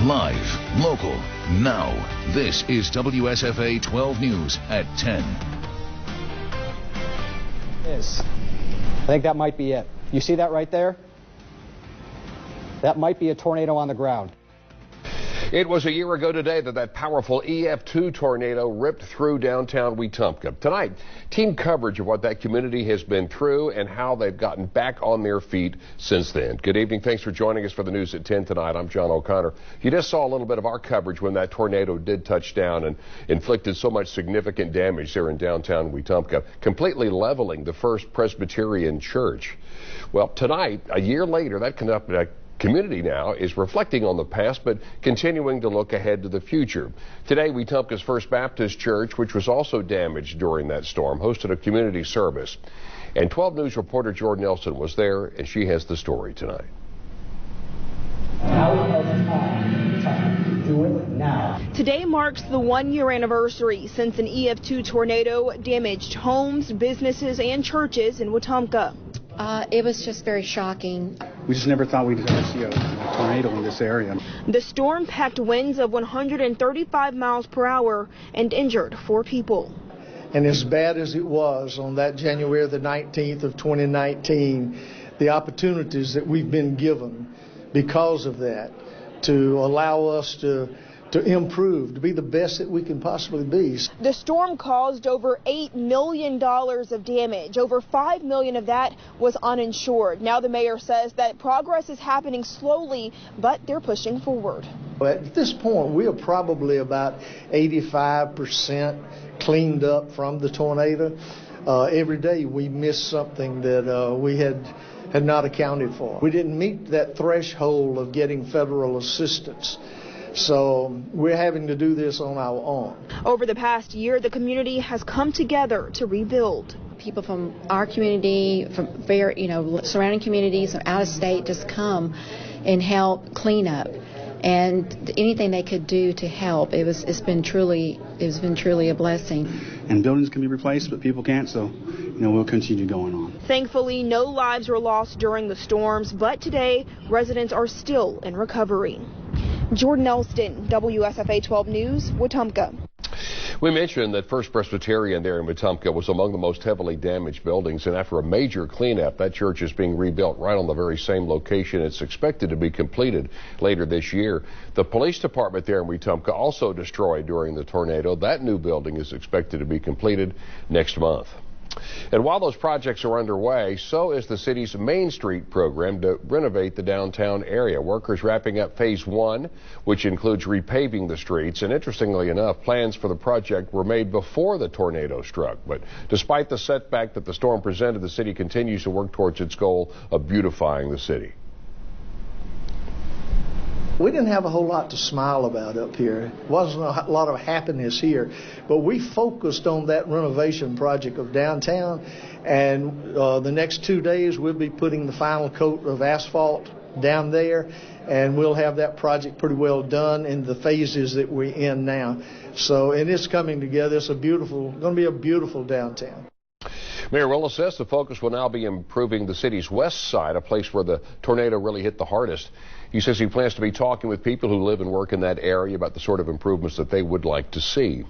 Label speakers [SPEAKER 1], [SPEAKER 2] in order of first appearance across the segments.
[SPEAKER 1] Live, local, now. This is WSFA 12 News at 10.
[SPEAKER 2] I think that might be it. You see that right there? That might be a tornado on the ground.
[SPEAKER 3] It was a year ago today that powerful EF2 tornado ripped through downtown Wetumpka. Tonight, team coverage of what that community has been through and how they've gotten back on their feet since then. Good evening. Thanks for joining us for the news at 10 tonight. I'm John O'Connor. You just saw a little bit of our coverage when that tornado did touch down and inflicted so much significant damage there in downtown Wetumpka, completely leveling the First Presbyterian Church. Well, tonight, a year later, that community now is reflecting on the past, but continuing to look ahead to the future. Today, Wetumpka's First Baptist Church, which was also damaged during that storm, hosted a community service. And 12 News reporter Jordan Nelson was there, and she has the story tonight.
[SPEAKER 4] Today marks the one-year anniversary since an EF2 tornado damaged homes, businesses, and churches in Wetumpka.
[SPEAKER 5] It was just very shocking.
[SPEAKER 6] We just never thought we'd ever see a tornado in this area.
[SPEAKER 4] The storm packed winds of 135 miles per hour and injured 4 people.
[SPEAKER 7] And as bad as it was on that January the 19th of 2019, the opportunities that we've been given because of that to allow us to improve, to be the best that we can possibly be.
[SPEAKER 4] The storm caused over $8 million of damage. Over $5 million of that was uninsured. Now the mayor says that progress is happening slowly, but they're pushing forward.
[SPEAKER 7] At this point, we are probably about 85% cleaned up from the tornado. Every day we miss something that we had not accounted for. We didn't meet that threshold of getting federal assistance. So we're having to do this on our own.
[SPEAKER 4] Over the past year, the community has come together to rebuild.
[SPEAKER 5] People from our community, from surrounding communities, from out of state, just come and help clean up. And anything they could do to help, it's been truly a blessing.
[SPEAKER 6] And buildings can be replaced, but people can't, so we'll continue going on.
[SPEAKER 4] Thankfully, no lives were lost during the storms, but today residents are still in recovery. Jordan Elston, WSFA 12 News, Wetumpka.
[SPEAKER 3] We mentioned that First Presbyterian there in Wetumpka was among the most heavily damaged buildings, and after a major cleanup, that church is being rebuilt right on the very same location. It's expected to be completed later this year. The police department there in Wetumpka also destroyed during the tornado. That new building is expected to be completed next month. And while those projects are underway, so is the city's Main Street program to renovate the downtown area. Workers wrapping up phase 1, which includes repaving the streets. And interestingly enough, plans for the project were made before the tornado struck. But despite the setback that the storm presented, the city continues to work towards its goal of beautifying the city.
[SPEAKER 7] We didn't have a whole lot to smile about up here. It wasn't a lot of happiness here, but we focused on that renovation project of downtown, and the next 2 days we'll be putting the final coat of asphalt down there, and we'll have that project pretty well done in the phases that we're in now. So, and it's coming together. It's going to be a beautiful downtown.
[SPEAKER 3] Mayor Willis says the focus will now be improving the city's west side, a place where the tornado really hit the hardest. He says he plans to be talking with people who live and work in that area about the sort of improvements that they would like to see.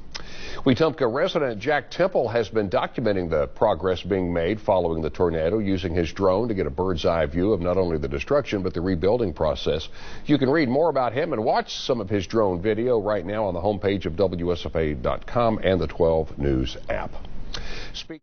[SPEAKER 3] Wetumpka resident Jack Temple has been documenting the progress being made following the tornado, using his drone to get a bird's eye view of not only the destruction but the rebuilding process. You can read more about him and watch some of his drone video right now on the homepage of WSFA.com and the 12 News app.